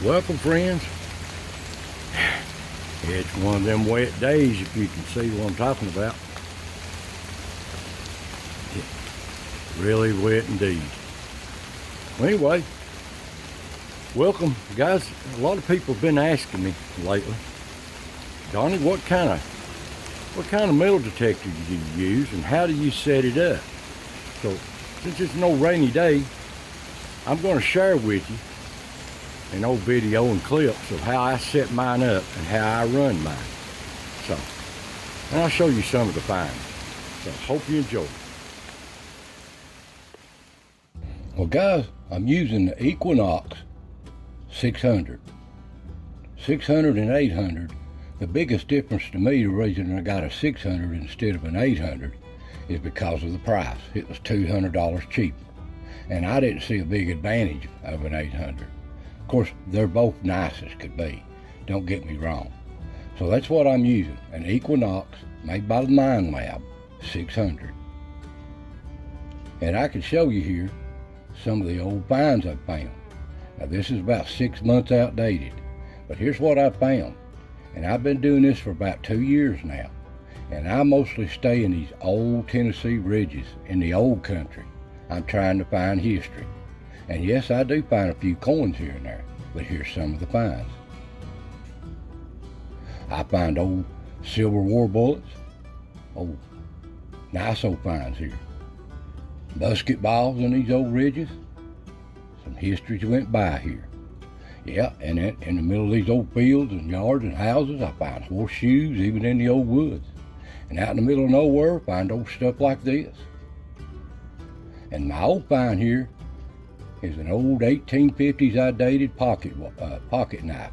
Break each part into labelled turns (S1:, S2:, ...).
S1: Welcome, friends. It's one of them wet days, if you can see what I'm talking about. Really wet indeed. Well, anyway, welcome, guys. A lot of people have been asking me lately, Donnie, what kind of metal detector do you use and how do you set it up? So, since it's no rainy day, I'm going to share with you an old video and clips of how I set mine up and how I run mine. So, and I'll show you some of the finds. So, hope you enjoy. Well, guys, I'm using the Equinox 600. 600 and 800. The biggest difference to me, the reason I got a 600 instead of an 800, is because of the price. It was $200 cheaper. And I didn't see a big advantage of an 800. Of course, they're both nice as could be. Don't get me wrong. So that's what I'm using, an Equinox made by the Minelab 600. And I can show you here some of the old finds I've found. Now this is about 6 months outdated, but here's what I found. And I've been doing this for about 2 years now. And I mostly stay in these old Tennessee ridges in the old country. I'm trying to find history. And yes, I do find a few coins here and there, but here's some of the finds. I find old Civil War bullets. Oh, nice old finds here. Musket balls in these old ridges. Some histories went by here. Yeah, and in the middle of these old fields and yards and houses, I find horseshoes even in the old woods. And out in the middle of nowhere, I find old stuff like this. And my old find here is an old 1850s outdated pocket knife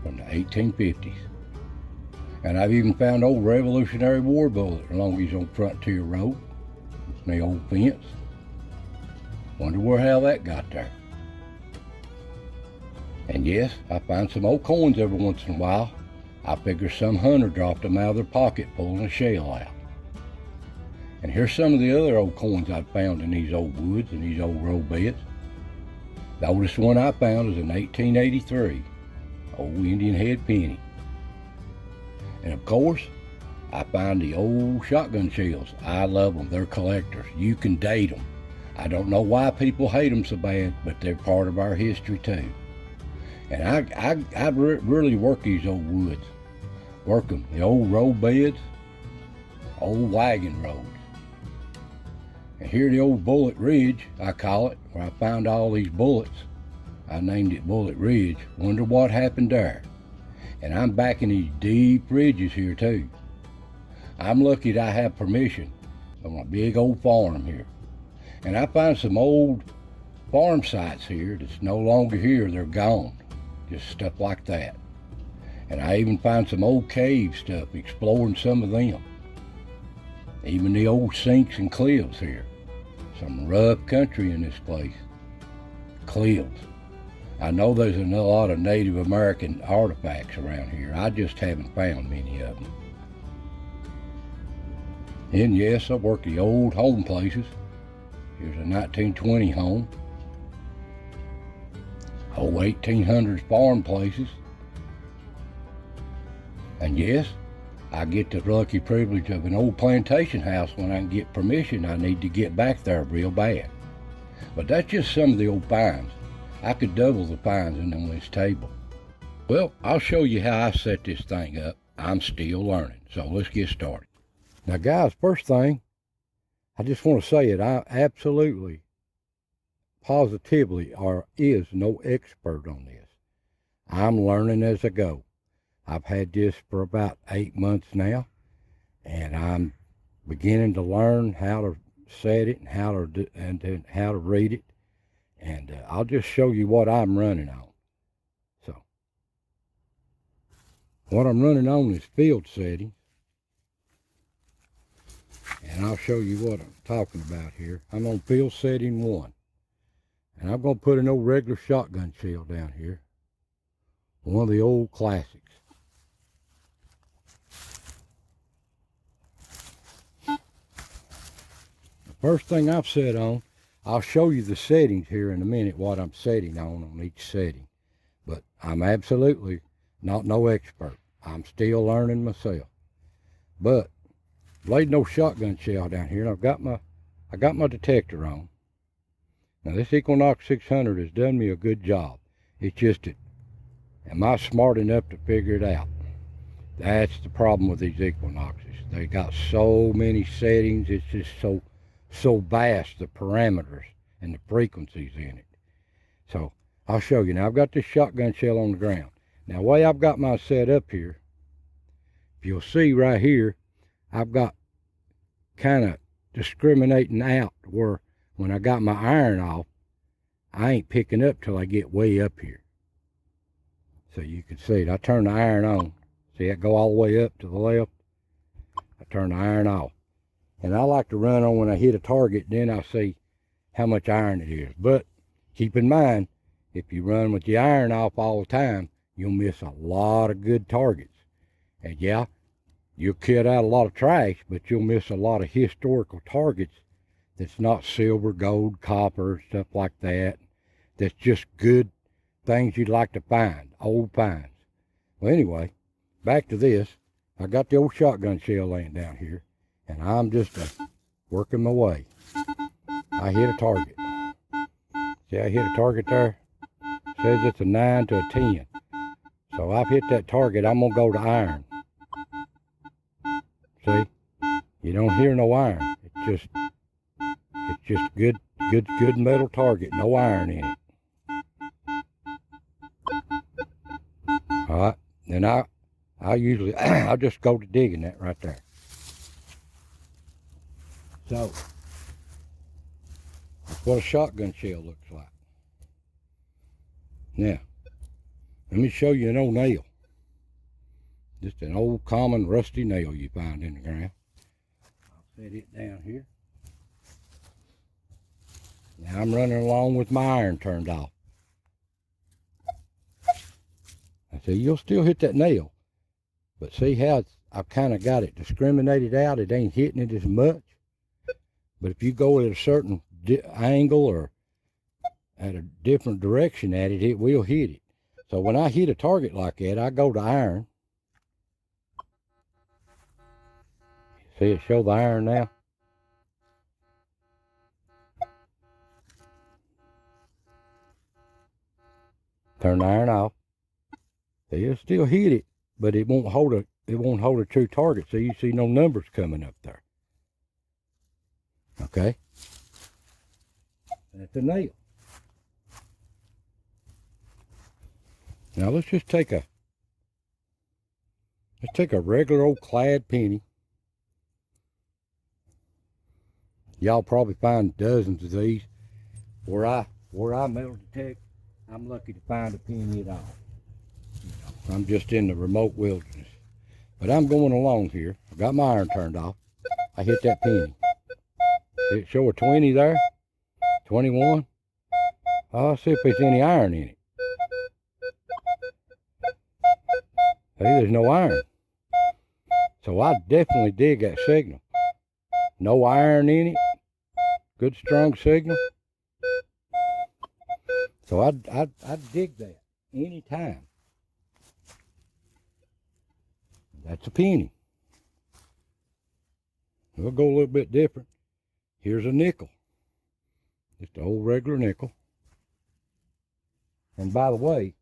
S1: from the 1850s. And I've even found old Revolutionary War bullets along these old frontier roads, the old fence. Wonder how that got there. And yes, I find some old coins every once in a while. I figure some hunter dropped them out of their pocket pulling a shell out. And here's some of the other old coins I've found in these old woods and these old road beds. The oldest one I found is in 1883, old Indian head penny. And of course, I find the old shotgun shells. I love them, they're collectors. You can date them. I don't know why people hate them so bad, but they're part of our history too. And I really work these old woods. Work them, the old road beds, old wagon roads. And here the old Bullet Ridge, I call it, where I found all these bullets. I named it Bullet Ridge. Wonder what happened there. And I'm back in these deep ridges here too. I'm lucky that I have permission on my big old farm here. And I find some old farm sites here that's no longer here, they're gone. Just stuff like that. And I even find some old cave stuff, exploring some of them. Even the old sinks and cliffs here. Some rough country in this place. Cliffs. I know there's a lot of Native American artifacts around here. I just haven't found many of them. And yes, I work the old home places. Here's a 1920 home. Old 1800s farm places. And yes, I get the lucky privilege of an old plantation house when I can get permission. I need to get back there real bad. But that's just some of the old finds. I could double the finds in on this table. Well, I'll show you how I set this thing up. I'm still learning, so let's get started. Now guys, first thing, I just want to say it, I absolutely, positively is no expert on this. I'm learning as I go. I've had this for about 8 months now, and I'm beginning to learn how to set it and how to read it. And I'll just show you what I'm running on. So, what I'm running on is field settings. And I'll show you what I'm talking about here. I'm on field setting 1. And I'm going to put an old regular shotgun shell down here. One of the old classics. The first thing I've set on, I'll show you the settings here in a minute, what I'm setting on each setting. But I'm absolutely not no expert. I'm still learning myself. But laid no shotgun shell down here, and I got my detector on. Now this Equinox 600 has done me a good job. It's just that, am I smart enough to figure it out? That's the problem with these Equinoxes. They got so many settings. It's just so vast, the parameters and the frequencies in it. So I'll show you. Now I've got this shotgun shell on the ground. Now the way I've got mine set up here, if you'll see right here, I've got kind of discriminating out where when I got my iron off, I ain't picking up till I get way up here. So you can see it. I turn the iron on. See it go all the way up to the left? I turn the iron off. And I like to run on when I hit a target, then I see how much iron it is. But keep in mind, if you run with the iron off all the time, you'll miss a lot of good targets. And yeah, you'll cut out a lot of trash, but you'll miss a lot of historical targets that's not silver, gold, copper, stuff like that. That's just good things you'd like to find, old finds. Well, anyway, back to this. I got the old shotgun shell laying down here, and I'm just working my way. I hit a target. See, I hit a target there. It says it's a 9 to a 10. So I've hit that target. I'm gonna go to iron. See, you don't hear no iron. It's just good metal target. No iron in it. All right, then I usually I'll just go to digging that right there. So that's what a shotgun shell looks like. Now, let me show you an old nail. Just an old common rusty nail you find in the ground. I'll set it down here. Now I'm running along with my iron turned off. I say you'll still hit that nail, but see how I've kind of got it discriminated out. It ain't hitting it as much. But if you go at a certain angle or at a different direction at it, it will hit it. So when I hit a target like that, I go to iron. See it show the iron now? Turn the iron off. See, it'll still hit it, but it won't hold a true target. So you see no numbers coming up there. Okay? That's a nail. Now let's take a regular old clad penny. Y'all probably find dozens of these. Where I metal detect, I'm lucky to find a penny at all. You know, I'm just in the remote wilderness. But I'm going along here. I got my iron turned off. I hit that penny. Did it show a 20 there? 21? I'll see if there's any iron in it. Hey, there's no iron. So I definitely dig that signal. No iron in it. Good strong signal. So I'd dig that anytime. That's a penny. We'll go a little bit different. Here's a nickel. Just an old regular nickel. And by the way,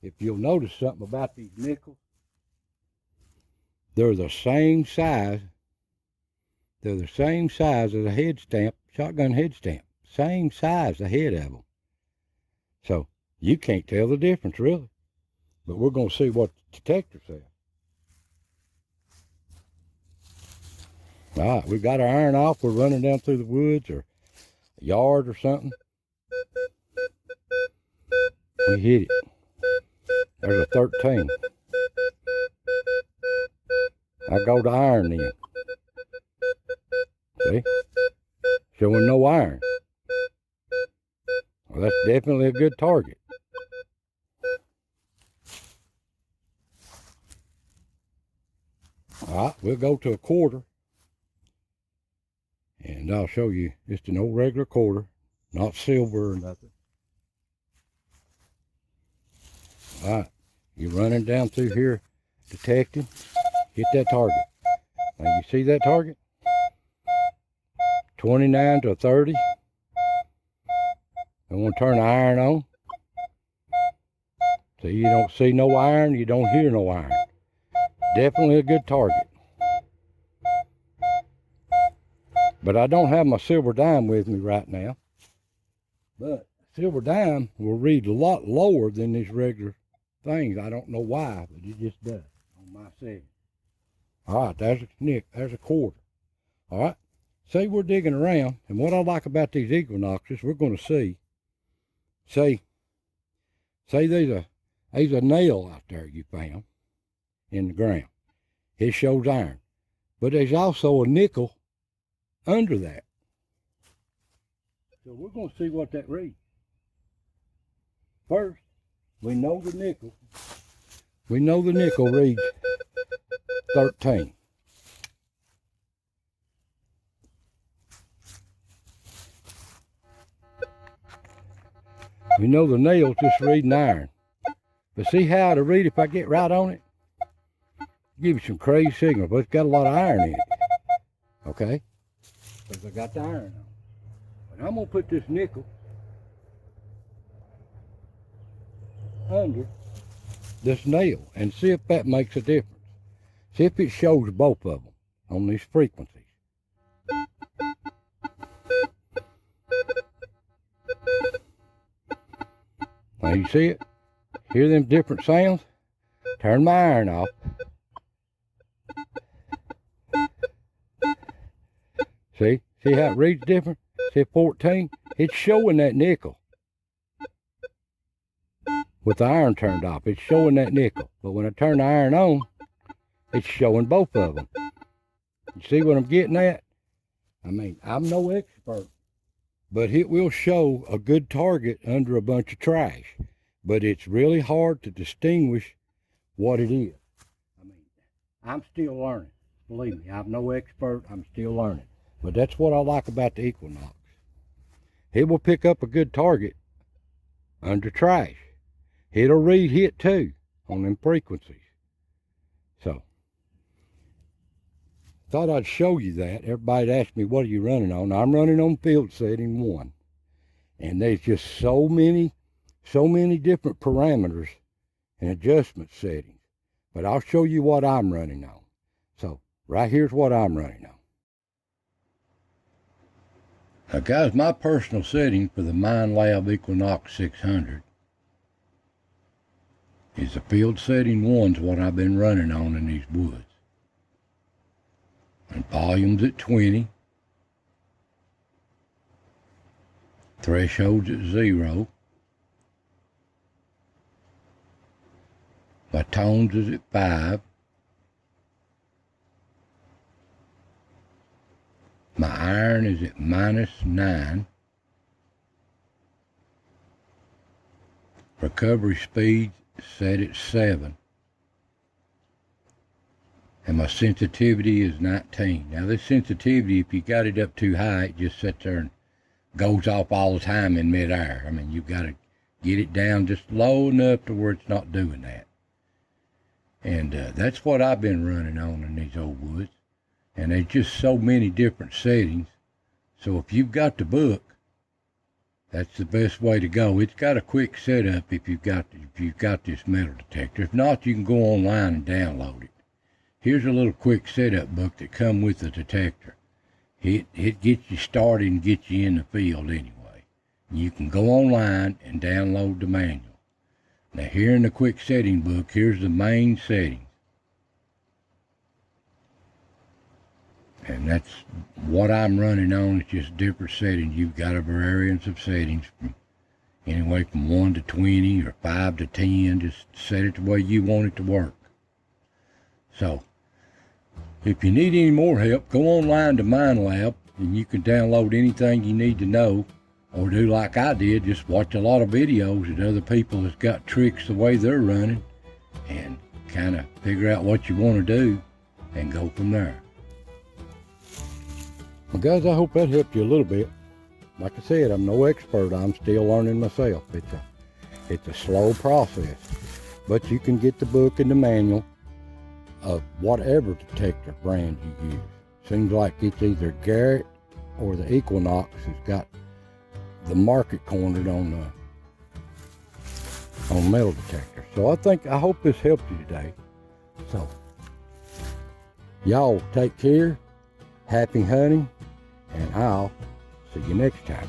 S1: if you'll notice something about these nickels, they're the same size. They're the same size as a head stamp, shotgun head stamp. Same size, the head of them. So you can't tell the difference really. But we're going to see what the detector says. All right, we got our iron off. We're running down through the woods or a yard or something. We hit it. There's a 13. I go to iron then. See? Showing no iron. Well, that's definitely a good target. All right, we'll go to a quarter. And I'll show you just an old regular quarter, not silver or nothing. All right, you're running down through here, detecting. Hit that target. Now you see that target? 29 to 30. I'm going to turn the iron on. See, you don't see no iron, you don't hear no iron. Definitely a good target. But I don't have my silver dime with me right now. But silver dime will read a lot lower than these regular things. I don't know why, but it just does on my setting. All right, there's a nick, there's a quarter. All right, say we're digging around, and what I like about these Equinoxes, we're going to see. Say there's a nail out there you found in the ground. It shows iron, but there's also a nickel under that. So we're going to see what that reads. First, we know the nickel. We know the nickel reads 13. We know the nail's just reading iron. But see how to read if I get right on it? Give you some crazy signal, but it's got a lot of iron in it. Okay? Because I got the iron on. But I'm going to put this nickel under this nail and see if that makes a difference. See if it shows both of them on these frequencies. Now you see it? Hear them different sounds? Turn my iron off. See how it reads different? See 14? It's showing that nickel. With the iron turned off, it's showing that nickel. But when I turn the iron on, it's showing both of them. You see what I'm getting at? I mean, I'm no expert, but it will show a good target under a bunch of trash. But it's really hard to distinguish what it is. I mean, I'm still learning. Believe me, I'm no expert. I'm still learning. But that's what I like about the Equinox. It will pick up a good target under trash. It'll read hit too on them frequencies. So, thought I'd show you that. Everybody asked me, what are you running on? I'm running on field setting 1. And there's just so many different parameters and adjustment settings. But I'll show you what I'm running on. So, right here's what I'm running on. Now guys, my personal setting for the Minelab Equinox 600 is the field setting 1's what I've been running on in these woods. And volume's at 20. Threshold's at 0. My tones is at 5. My iron is at -9. Recovery speed set at 7. And my sensitivity is 19. Now this sensitivity, if you got it up too high, it just sits there and goes off all the time in midair. I mean, you've got to get it down just low enough to where it's not doing that. And that's what I've been running on in these old woods. And there's just so many different settings. So if you've got the book, that's the best way to go. It's got a quick setup if you've got this metal detector. If not, you can go online and download it. Here's a little quick setup book that comes with the detector. It gets you started and gets you in the field anyway. You can go online and download the manual. Now here in the quick setting book, here's the main settings. And that's what I'm running on. It's just different settings. You've got a variance of settings from anyway from 1 to 20 or 5 to 10. Just set it the way you want it to work. So, if you need any more help, go online to Minelab and you can download anything you need to know, or do like I did, just watch a lot of videos that other people has got tricks the way they're running and kind of figure out what you want to do and go from there. Well guys, I hope that helped you a little bit. Like I said, I'm no expert. I'm still learning myself. It's a slow process. but you can get the book and the manual of whatever detector brand you use. Seems like it's either Garrett or the Equinox has got the market cornered on metal detector. So I hope this helped you today. So y'all take care, happy hunting, and I'll see you next time.